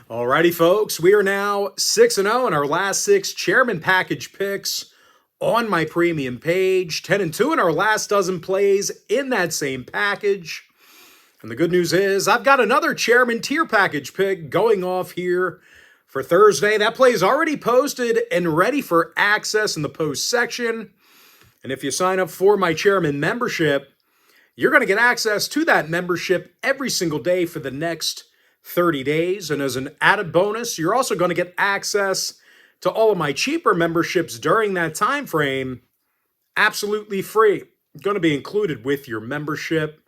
Alrighty, folks, we are now 6-0 in our last 6 chairman package picks on my premium page, 10-2 in our last dozen plays in that same package. And the good news is I've got another chairman tier package pick going off here for Thursday. That play is already posted and ready for access in the post section. And if you sign up for my chairman membership, you're going to get access to that membership every single day for the next 30 days. And as an added bonus, you're also going to get access to all of my cheaper memberships during that time frame, absolutely free. Going to be included with your membership.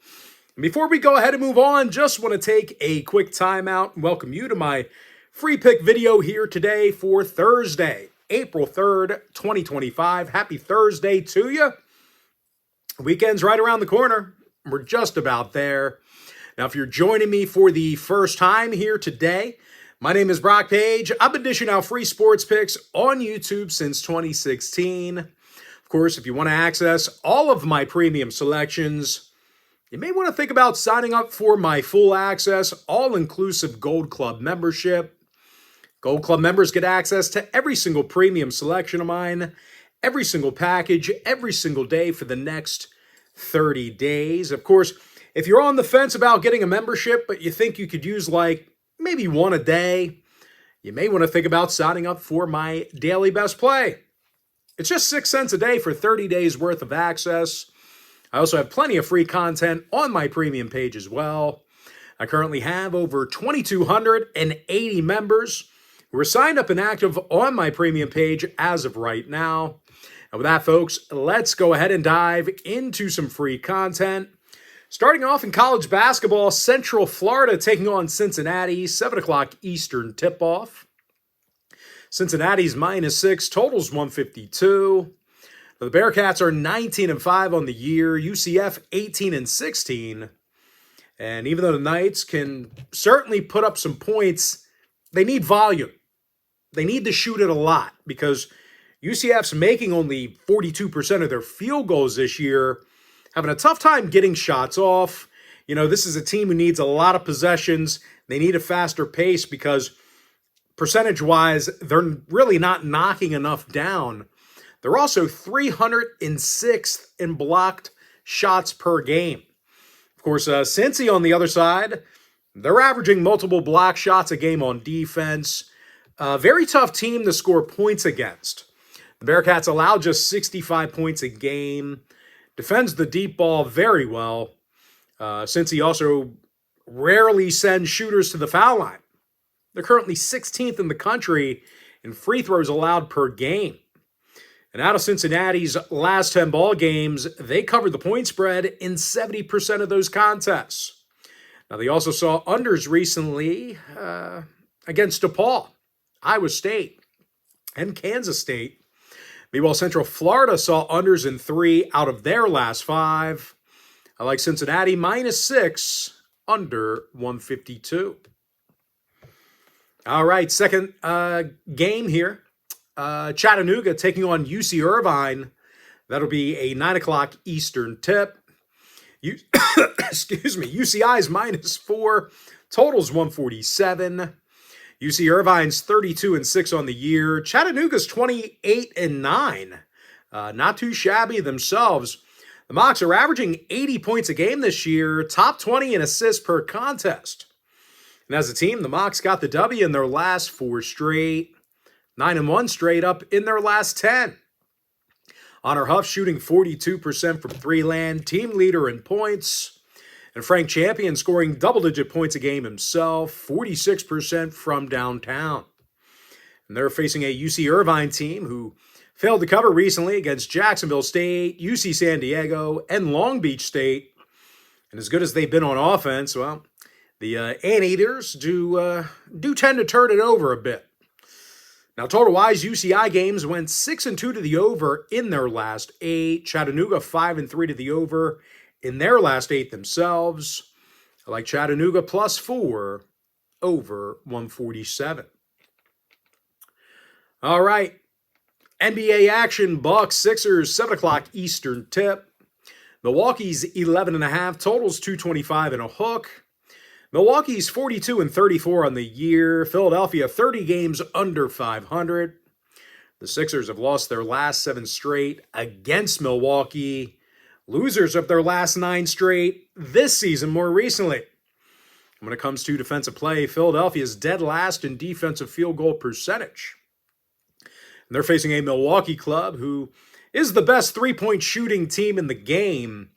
And before we go ahead and move on, just want to take a quick timeout and welcome you to my free pick video here today for Thursday, April 3rd, 2025. Happy Thursday to you. Weekend's right around the corner. We're just about there. Now, if you're joining me for the first time here today, my name is Brock Page. I've been dishing out free sports picks on YouTube since 2016. Of course, if you want to access all of my premium selections, you may want to think about signing up for my full access, all-inclusive Gold Club membership. Gold Club members get access to every single premium selection of mine, every single package, every single day for the next 30 days. Of course, if you're on the fence about getting a membership, but you think you could use like maybe one a day, you may want to think about signing up for my daily best play. It's just 6 cents a day for 30 days worth of access. I also have plenty of free content on my premium page as well. I currently have over 2,280 members who are signed up and active on my premium page as of right now. And with that, folks, let's go ahead and dive into some free content. Starting off in college basketball, Central Florida taking on Cincinnati, 7 o'clock Eastern tip-off. Cincinnati's -6, totals 152. The Bearcats are 19-5 on the year, UCF 18-16. And even though the Knights can certainly put up some points, they need volume. They need to shoot it a lot because UCF's making only 42% of their field goals this year, having a tough time getting shots off. You know, this is a team who needs a lot of possessions. They need a faster pace because percentage-wise, they're really not knocking enough down. They're also 306th in blocked shots per game. Of course, Cincy on the other side, they're averaging multiple block shots a game on defense. Very tough team to score points against. The Bearcats allow just 65 points a game. Defends the deep ball very well, since he also rarely sends shooters to the foul line. They're currently 16th in the country in free throws allowed per game. And out of Cincinnati's last 10 ball games, they covered the point spread in 70% of those contests. Now, they also saw unders recently against DePaul, Iowa State, and Kansas State. Meanwhile, Central Florida saw unders in 3 out of their last 5. I like Cincinnati -6, under 152. All right, second game here. Chattanooga taking on UC Irvine. That'll be a 9 o'clock Eastern tip. Excuse me, UCI's -4, totals 147. UC Irvine's 32-6 on the year. Chattanooga's 28-9. Not too shabby themselves. The Mocs are averaging 80 points a game this year, top 20 in assists per contest. And as a team, the Mocs got the W in their last 4 straight, 9-1 straight up in their last 10. Honor Huff shooting 42% from 3-land, team leader in points. And Frank Champion scoring double-digit points a game himself, 46% from downtown. And they're facing a UC Irvine team who failed to cover recently against Jacksonville State, UC San Diego, and Long Beach State. And as good as they've been on offense, well, the Anteaters do tend to turn it over a bit. Now, total-wise, UCI games went 6-2 to the over in their last 8. Chattanooga 5-3 to the over in their last 8 themselves. I like Chattanooga +4 over 147. All right. NBA action, Bucks, Sixers, 7 o'clock Eastern tip. Milwaukee's 11.5, totals 225 and a hook. Milwaukee's 42-34 on the year. Philadelphia 30 games under 500. The Sixers have lost their last 7 straight against Milwaukee. Losers of their last 9 straight this season more recently. When it comes to defensive play, Philadelphia is dead last in defensive field goal percentage. And they're facing a Milwaukee club who is the best three-point shooting team in the game.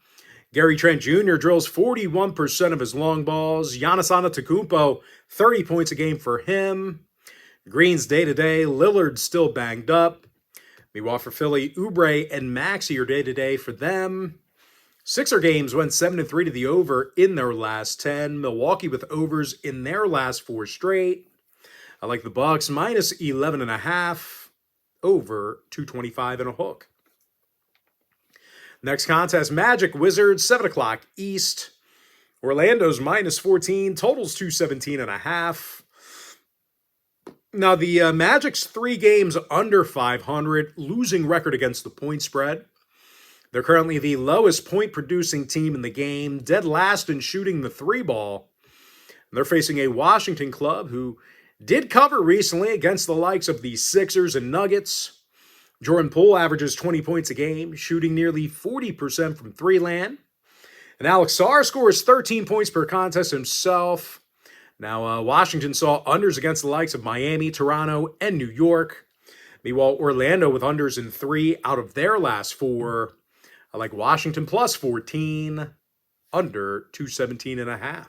Gary Trent Jr. drills 41% of his long balls. Giannis Antetokounmpo, 30 points a game for him. Green's day-to-day. Lillard's still banged up. Meanwhile, for Philly, Oubre and Maxey are day-to-day for them. Sixer games went 7-3 to the over in their last 10. Milwaukee with overs in their last 4 straight. I like the Bucks minus 11.5, over 225 and a hook. Next contest, Magic Wizards, 7 o'clock East. Orlando's minus 14, totals 217.5. Now, the Magic's 3 games under 500, losing record against the point spread. They're currently the lowest point-producing team in the game, dead last in shooting the 3-ball. They're facing a Washington club who did cover recently against the likes of the Sixers and Nuggets. Jordan Poole averages 20 points a game, shooting nearly 40% from 3-land. And Alex Sarr scores 13 points per contest himself. Now, Washington saw unders against the likes of Miami, Toronto, and New York. Meanwhile, Orlando with unders in 3 out of their last 4. I like Washington plus 14, under 217.5.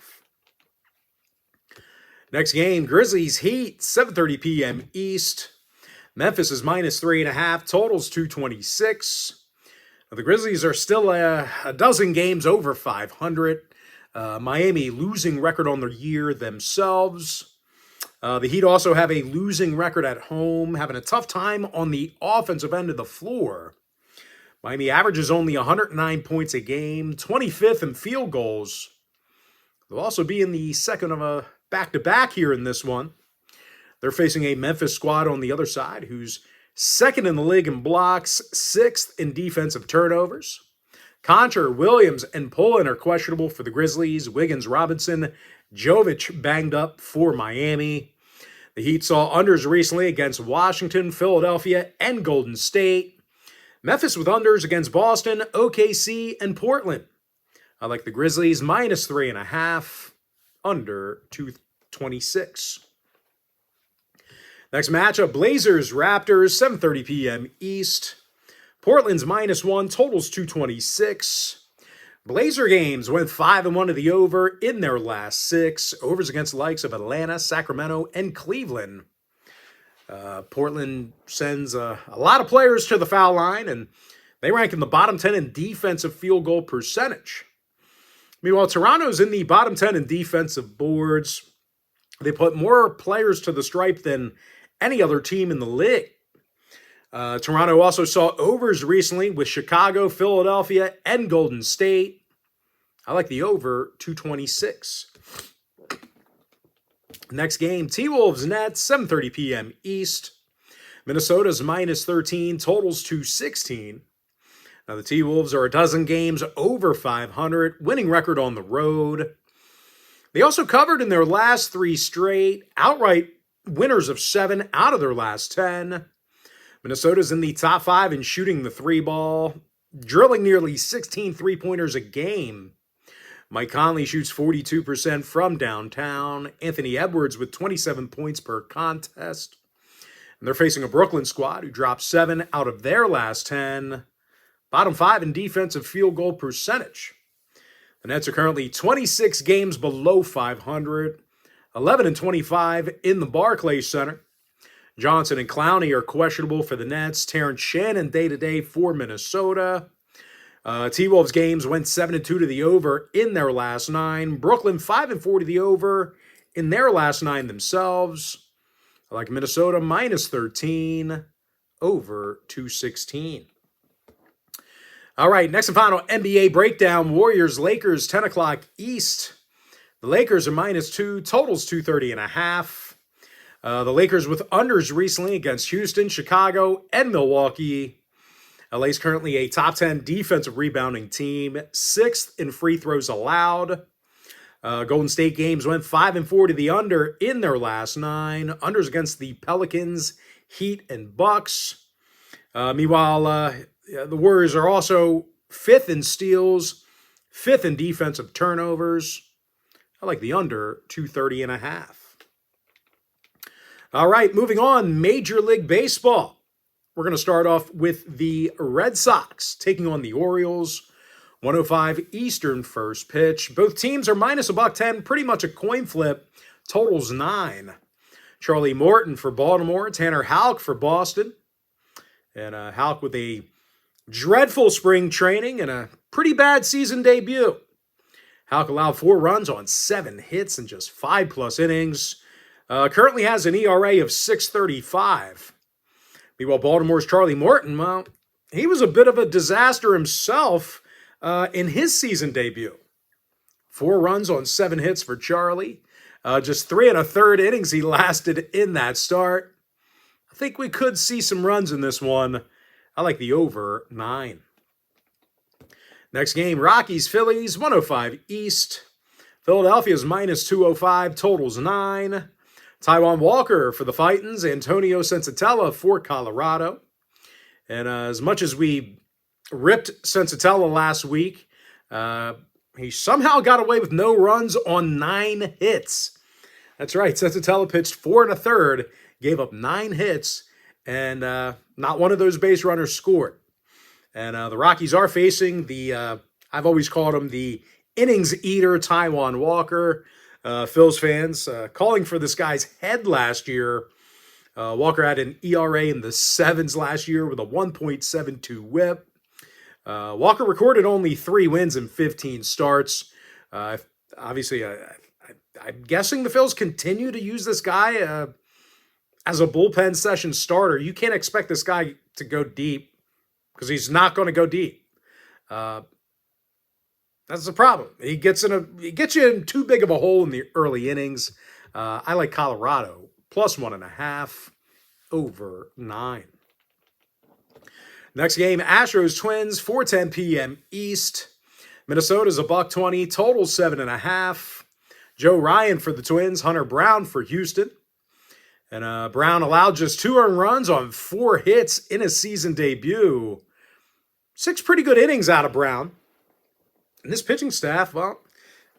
Next game, Grizzlies Heat, 7:30 p.m. East. Memphis is minus 3.5, totals 226. Now, the Grizzlies are still a dozen games over 500. Miami losing record on their year themselves. The Heat also have a losing record at home, having a tough time on the offensive end of the floor. Miami averages only 109 points a game, 25th in field goals. They'll also be in the second of a back-to-back here in this one. They're facing a Memphis squad on the other side who's second in the league in blocks, 6th in defensive turnovers. Concher, Williams, and Pullen are questionable for the Grizzlies. Wiggins, Robinson, Jovic banged up for Miami. The Heat saw unders recently against Washington, Philadelphia, and Golden State. Memphis with unders against Boston, OKC, and Portland. I like the Grizzlies minus 3.5, under 226. Next matchup, Blazers, Raptors, 7:30 p.m. East. Portland's minus 1, totals 226. Blazer games went 5-1 to the over in their last 6. Overs against the likes of Atlanta, Sacramento, and Cleveland. Portland sends a lot of players to the foul line, and they rank in the bottom 10 in defensive field goal percentage. Meanwhile, Toronto's in the bottom 10 in defensive boards. They put more players to the stripe than any other team in the league. Toronto also saw overs recently with Chicago, Philadelphia, and Golden State. I like the over 226. Next game, T-Wolves Nets, 7:30 p.m. East. Minnesota's minus 13, totals 216. Now the T-Wolves are a dozen games over 500, winning record on the road. They also covered in their last 3 straight, outright winners of 7 out of their last 10. Minnesota's in the top 5 in shooting the 3-ball, drilling nearly 16 3-pointers a game. Mike Conley shoots 42% from downtown. Anthony Edwards with 27 points per contest. And they're facing a Brooklyn squad who dropped 7 out of their last 10. Bottom 5 in defensive field goal percentage. The Nets are currently 26 games below 500. 11-25 in the Barclays Center. Johnson and Clowney are questionable for the Nets. Terrence Shannon day-to-day for Minnesota. T-Wolves games went 7-2 to the over in their last 9. Brooklyn 5-4 to the over in their last 9 themselves. I like Minnesota minus 13, over 216. All right, next and final NBA breakdown. Warriors-Lakers, 10 o'clock East. The Lakers are minus 2, totals 230.5. The Lakers with unders recently against Houston, Chicago, and Milwaukee. LA's currently a top 10 defensive rebounding team, 6th in free throws allowed. Golden State games went 5-4 to the under in their last 9. Unders against the Pelicans, Heat, and Bucks. Meanwhile, the Warriors are also 5th in steals, 5th in defensive turnovers. I like the under 230.5. All right, moving on, Major League Baseball. We're going to start off with the Red Sox taking on the Orioles. 105 Eastern first pitch. Both teams are minus $110, pretty much a coin flip. Totals 9. Charlie Morton for Baltimore, Tanner Houck for Boston. And Houck with a dreadful spring training and a pretty bad season debut. Houck allowed 4 runs on 7 hits in just 5+ innings. Currently has an ERA of 6.35. Meanwhile, Baltimore's Charlie Morton, well, he was a bit of a disaster himself in his season debut. 4 runs on 7 hits for Charlie. Just 3 1/3 innings he lasted in that start. I think we could see some runs in this one. I like the over 9. Next game, Rockies, Phillies, 105 East. Philadelphia's minus 205, totals 9. Taijuan Walker for the Titans, Antonio Sensatella for Colorado. And as much as we ripped Sensatella last week, he somehow got away with no runs on 9 hits. That's right, Sensatella pitched 4 1/3, gave up 9 hits, and not one of those base runners scored. And the Rockies are facing the, I've always called him the innings eater, Taijuan Walker. Phil's fans calling for this guy's head last year. Walker had an ERA in the 7s last year with a 1.72 whip. Walker recorded only 3 wins in 15 starts. Obviously, I'm guessing the Phils continue to use this guy as a bullpen session starter. You can't expect this guy to go deep because he's not going to go deep. That's the problem. He gets you in too big of a hole in the early innings. I like Colorado plus 1.5 over 9. Next game, Astros Twins, 4:10 p.m. East. Minnesota's $120, total 7.5. Joe Ryan for the Twins, Hunter Brown for Houston. And Brown allowed just 2 earned runs on 4 hits in his season debut. 6 pretty good innings out of Brown. And this pitching staff, well,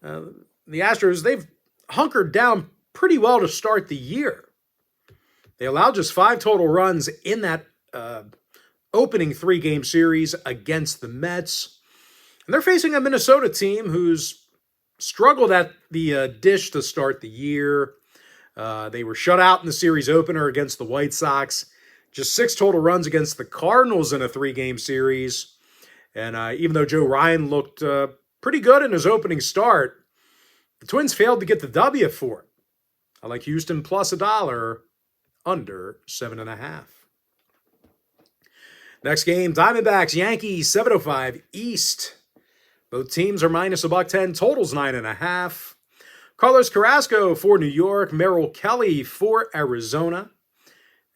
the Astros, they've hunkered down pretty well to start the year. They allowed just 5 total runs in that opening 3-game series against the Mets. And they're facing a Minnesota team who's struggled at the dish to start the year. They were shut out in the series opener against the White Sox. Just 6 total runs against the Cardinals in a 3-game series. And even though Joe Ryan looked pretty good in his opening start, the Twins failed to get the W for it. I like Houston plus $1, under 7.5. Next game, Diamondbacks, Yankees, 7:05 East. Both teams are minus $110, totals 9.5. Carlos Carrasco for New York, Merrill Kelly for Arizona.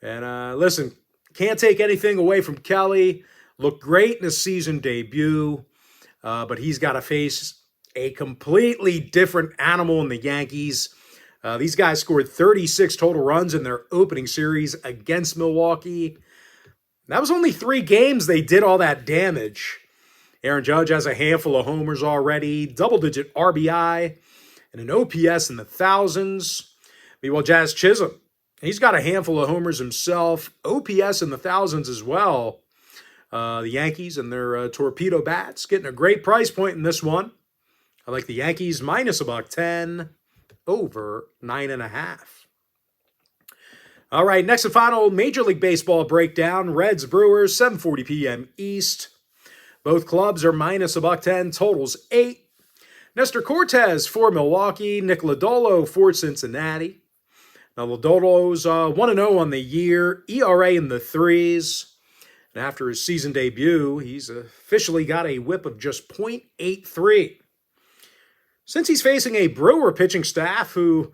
And listen, can't take anything away from Kelly. Looked great in his season debut, but he's got to face a completely different animal in the Yankees. These guys scored 36 total runs in their opening series against Milwaukee. That was only 3 games they did all that damage. Aaron Judge has a handful of homers already, double-digit RBI, and an OPS in the thousands. Meanwhile, Jazz Chisholm, he's got a handful of homers himself, OPS in the thousands as well. The Yankees and their torpedo bats getting a great price point in this one. I like the Yankees minus $110, over 9.5. All right, next and final Major League Baseball breakdown. Reds, Brewers, 7:40 p.m. East. Both clubs are minus $110, totals 8. Nestor Cortez for Milwaukee, Nick Lodolo for Cincinnati. Now, Lodolo's 1-0 on the year, ERA in the 3s. And after his season debut, he's officially got a whip of just .83. Since he's facing a Brewer pitching staff who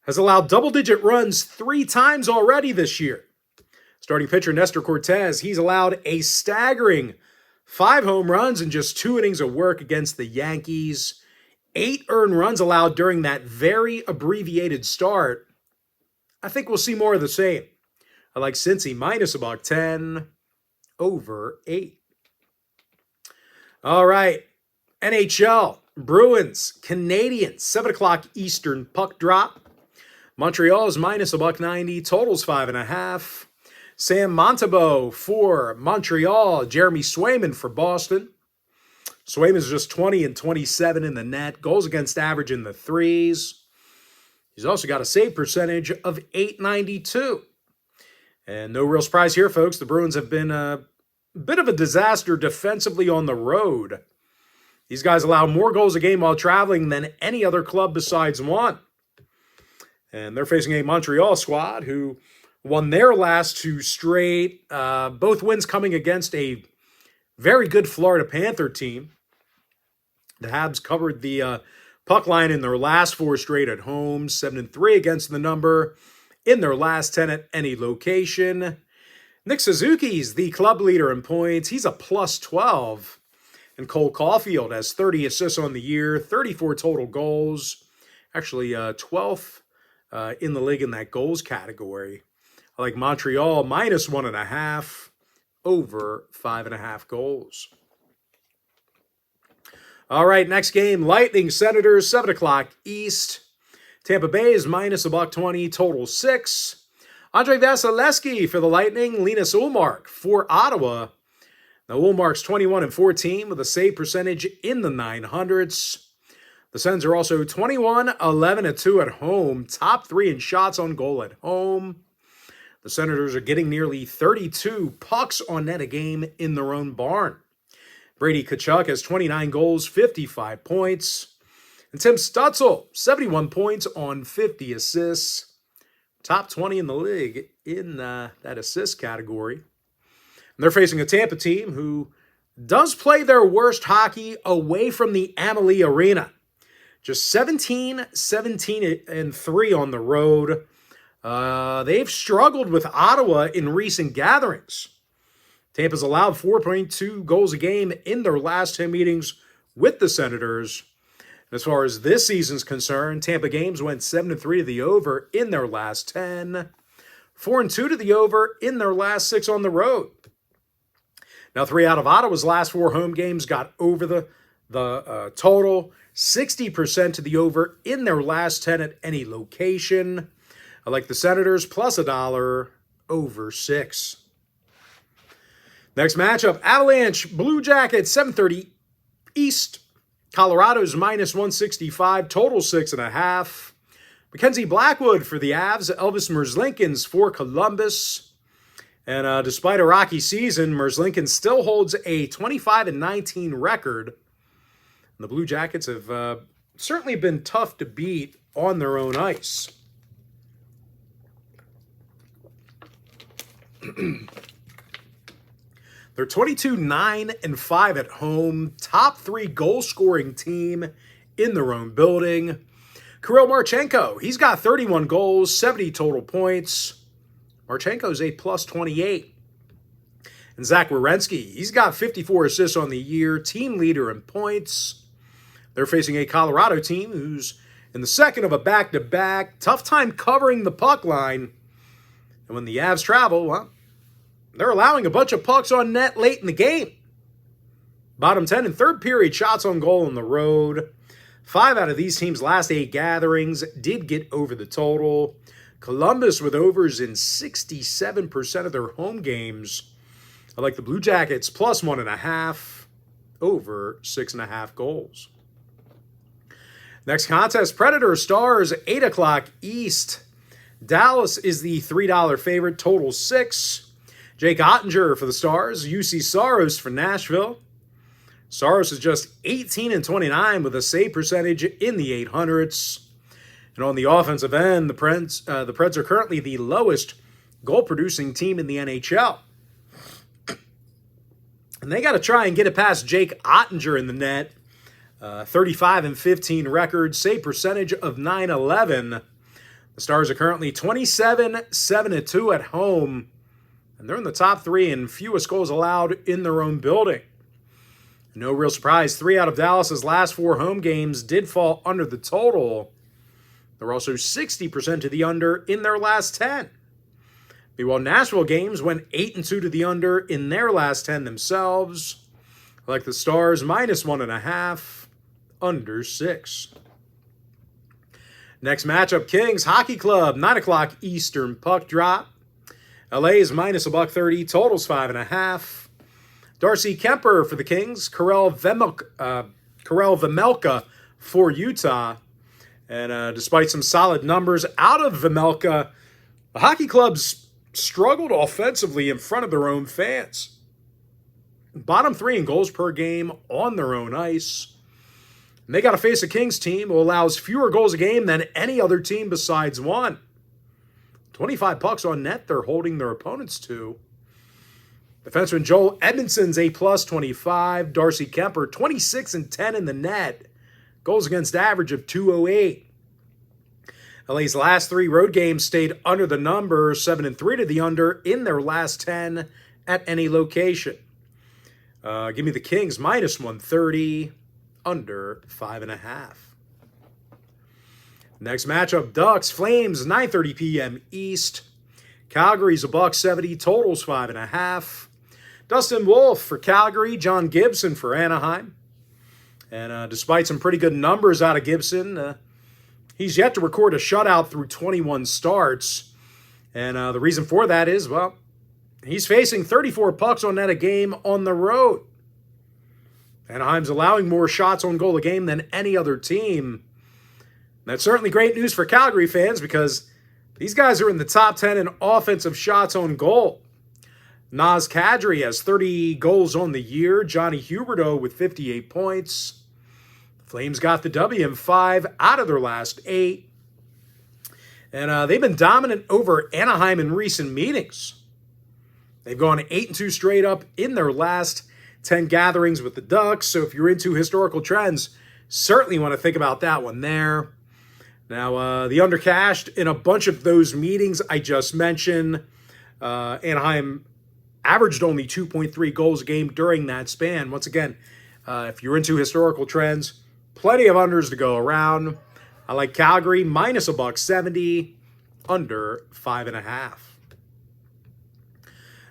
has allowed double-digit runs 3 times already this year. Starting pitcher Nestor Cortez, he's allowed a staggering 5 home runs in just 2 innings of work against the Yankees 8 earned runs allowed during that very abbreviated start. I think we'll see more of the same. I like Cincy minus about 10 over 8. All right, NHL, Bruins, Canadiens, 7 o'clock Eastern puck drop. Montreal's minus $1.90, totals 5.5. Sam Montembeault for Montreal, Jeremy Swayman for Boston. Swayman's just 20 and 27 in the net, goals against average in the threes. He's also got a save percentage of .892. And no real surprise here, folks. The Bruins have been a bit of a disaster defensively on the road. These guys allow more goals a game while traveling than any other club besides one. And they're facing a Montreal squad who won their last 2 straight, both wins coming against a very good Florida Panther team. The Habs covered the puck line in their last 4 straight at home, 7-3 against the number in their last 10 at any location. Nick Suzuki's the club leader in points. He's a plus 12. And Cole Caulfield has 30 assists on the year, 34 total goals. Actually, 12th in the league in that goals category. I like Montreal minus 1.5 over 5.5 goals. All right, next game, Lightning Senators, 7 o'clock East. Tampa Bay is minus $1.20, total 6. Andre Vasilevsky for the Lightning, Linus Ullmark for Ottawa. Now, Ullmark's 21 and 14 with a save percentage in the 900s. The Sens are also 21, 11 and 2 at home, top 3 in shots on goal at home. The Senators are getting nearly 32 pucks on net a game in their own barn. Brady Tkachuk has 29 goals, 55 points. And Tim Stutzel, 71 points on 50 assists. Top 20 in the league in that assist category. And they're facing a Tampa team who does play their worst hockey away from the Amalie Arena. Just 17, 17, and 3 on the road. They've struggled with Ottawa in recent gatherings. Tampa's allowed 4.2 goals a game in their last 10 meetings with the Senators. As far as this season's concerned, Tampa games went 7-3 to the over in their last 10, 4-2 to the over in their last 6 on the road. Now, 3 out of Ottawa's last 4 home games got over the total, 60% to the over in their last 10 at any location. I like the Senators plus $1 over 6. Next matchup, Avalanche Blue Jackets, 7:30 East. Colorado's minus 165, total 6.5. Mackenzie Blackwood for the Avs, Elvis Merzlikins for Columbus. And despite a rocky season, Merzlikins still holds a 25-19 record. And the Blue Jackets have certainly been tough to beat on their own ice. They're 22-9-5 at home, top 3 goal-scoring team in their own building. Kirill Marchenko, he's got 31 goals, 70 total points. Marchenko's a plus 28. And Zach Werenski, he's got 54 assists on the year, team leader in points. They're facing a Colorado team who's in the second of a back-to-back, tough time covering the puck line. And when the Avs travel, well, they're allowing a bunch of pucks on net late in the game. Bottom 10 in third period shots on goal on the road. 5 out of these teams' last 8 gatherings did get over the total. Columbus with overs in 67% of their home games. I like the Blue Jackets plus 1.5 over 6.5 goals. Next contest, Predators Stars, 8 o'clock East. Dallas is the $3 favorite, total 6. Jake Ottinger for the Stars, UC Saros for Nashville. Saros is just 18 and 29 with a save percentage in the 800s. And on the offensive end, the Preds are currently the lowest goal-producing team in the NHL. And they got to try and get it past Jake Ottinger in the net. 35 and 15 record, save percentage of .911. The Stars are currently 27-7-2 at home. And they're in the top 3 in fewest goals allowed in their own building. No real surprise, 3 out of Dallas's last 4 home games did fall under the total. They're also 60% to the under in their last 10. Meanwhile, Nashville games went 8-2 to the under in their last 10 themselves. Like the Stars, -1.5, under 6. Next matchup, Kings Hockey Club, 9 o'clock Eastern puck drop. LA is -130, totals 5.5. Darcy Kemper for the Kings, Karel Vejmelka for Utah. And despite some solid numbers out of Vejmelka, the Hockey Club's struggled offensively in front of their own fans. Bottom 3 in goals per game on their own ice. And they got to face a Kings team who allows fewer goals a game than any other team besides one. 25 pucks on net they're holding their opponents to. Defenseman Joel Edmondson's A+, 25. Darcy Kemper, 26 and 10 in the net. Goals against average of .208. LA's last 3 road games stayed under the number, 7-3 to the under in their last 10 at any location. Give me the Kings -130, under 5.5. Next matchup, Ducks Flames, 9:30 p.m. East. Calgary's $1.70, totals 5.5. Dustin Wolf for Calgary, John Gibson for Anaheim. And despite some pretty good numbers out of Gibson, he's yet to record a shutout through 21 starts. And the reason for that is, well, he's facing 34 pucks on net a game on the road. Anaheim's allowing more shots on goal a game than any other team. That's certainly great news for Calgary fans because these guys are in the top 10 in offensive shots on goal. Naz Kadri has 30 goals on the year. Johnny Huberdeau with 58 points. Flames got the W in 5 out of their last 8. And they've been dominant over Anaheim in recent meetings. They've gone 8-2 straight up in their last 10 gatherings with the Ducks. So if you're into historical trends, certainly want to think about that one there. Now, the under cashed in a bunch of those meetings I just mentioned. Anaheim averaged only 2.3 goals a game during that span. Once again, if you're into historical trends, plenty of unders to go around. I like Calgary -$1.70, under 5.5.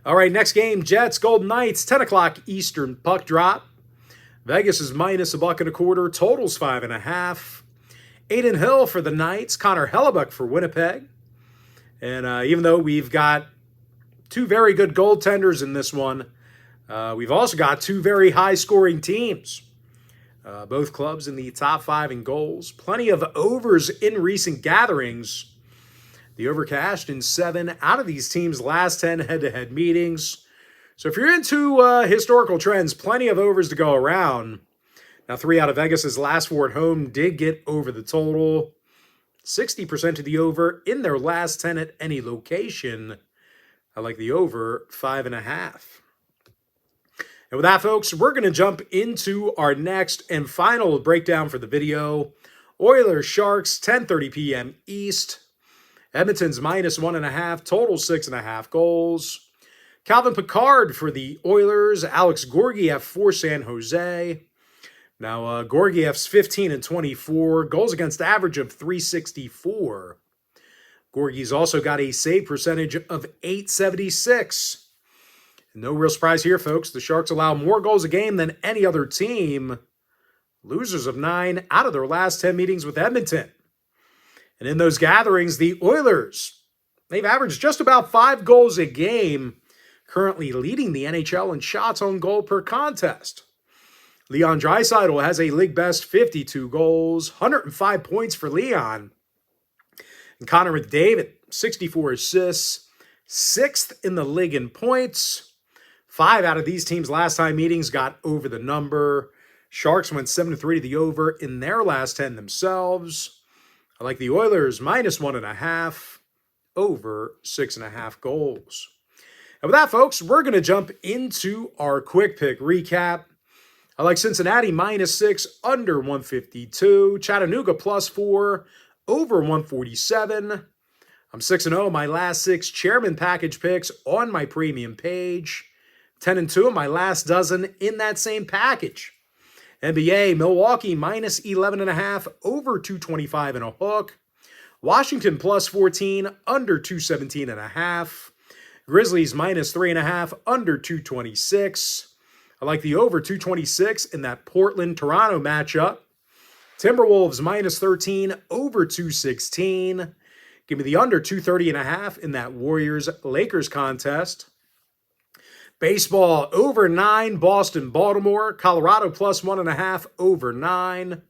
All right, next game, Jets Golden Knights, 10 o'clock Eastern puck drop. Vegas is -$1.25, totals 5.5. Aiden Hill for the Knights, Connor Hellebuck for Winnipeg. And even though we've got 2 very good goaltenders in this one, we've also got 2 very high-scoring teams. Both clubs in the top 5 in goals. Plenty of overs in recent gatherings. The over cashed in 7 out of these teams' last 10 head-to-head meetings. So if you're into historical trends, plenty of overs to go around. Now, 3 out of Vegas's last 4 at home did get over the total. 60% to the over in their last 10 at any location. I like the over 5.5. And with that, folks, we're going to jump into our next and final breakdown for the video. Oilers Sharks, 10:30 p.m. East. Edmonton's -1.5, total 6.5 goals. Calvin Pickard for the Oilers. Alex Georgiev for San Jose. Now, Georgiev's 15 and 24, goals against average of .364. Georgie's also got a save percentage of .876. No real surprise here, folks. The Sharks allow more goals a game than any other team. Losers of 9 out of their last 10 meetings with Edmonton. And in those gatherings, the Oilers, they've averaged just about 5 goals a game, currently leading the NHL in shots on goal per contest. Leon Draisaitl has a league-best 52 goals, 105 points for Leon. And Connor McDavid, 64 assists, 6th in the league in points. 5 out of these teams' last time meetings got over the number. Sharks went 7-3 to the over in their last 10 themselves. I like the Oilers -1.5, over 6.5 goals. And with that, folks, we're going to jump into our quick pick recap. I like Cincinnati -6, under 152. Chattanooga +4, over 147. I'm 6-0 my last 6 chairman package picks on my premium page. 10 and 2 of my last dozen in that same package. NBA, Milwaukee minus 11.5 over 225 and a hook. Washington plus 14 under 217.5. Grizzlies minus 3.5 under 226. I like the over 226 in that Portland-Toronto matchup. Timberwolves minus 13 over 216. Give me the under 230.5 in that Warriors-Lakers contest. Baseball over 9, Boston-Baltimore. Colorado plus 1.5 over 9.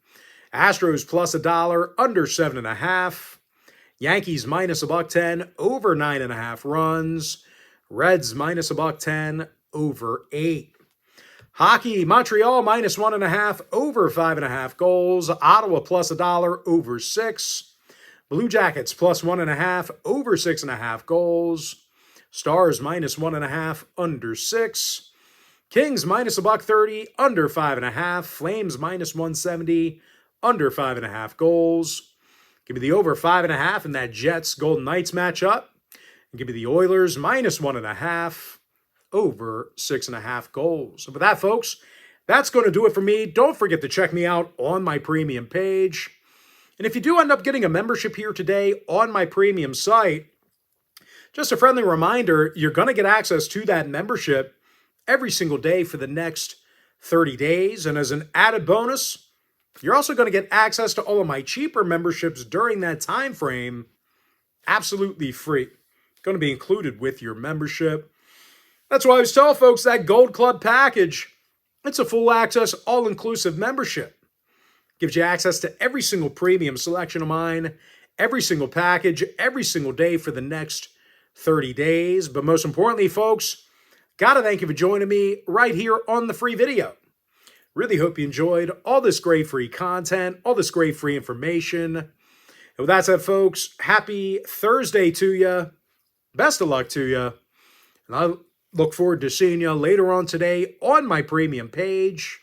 Astros plus $1 under 7.5. Yankees minus $1.10 over 9.5 runs. Reds minus $1.10 over 8. Hockey, Montreal minus 1.5 over 5.5 goals. Ottawa plus $1 over 6. Blue Jackets plus 1.5 over 6.5 goals. Stars minus 1.5 under 6. Kings minus $1.30 under 5.5. Flames minus 170 under 5.5 goals. Give me the over 5.5 in that Jets Golden Knights matchup. And give me the Oilers minus 1.5 over 6.5 goals. So with that, folks, that's going to do it for me. Don't forget to check me out on my premium page. And if you do end up getting a membership here today on my premium site, just a friendly reminder, you're going to get access to that membership every single day for the next 30 days. And as an added bonus, you're also going to get access to all of my cheaper memberships during that time frame, absolutely free. Going to be included with your membership. That's why I always tell folks that Gold Club package, it's a full access, all-inclusive membership. Gives you access to every single premium selection of mine, every single package, every single day for the next 30 days. But most importantly, folks, gotta thank you for joining me right here on the free video. Really hope you enjoyed all this great free content, all this great free information. And with that said, folks, happy Thursday to you. Best of luck to you. And I look forward to seeing you later on today on my premium page.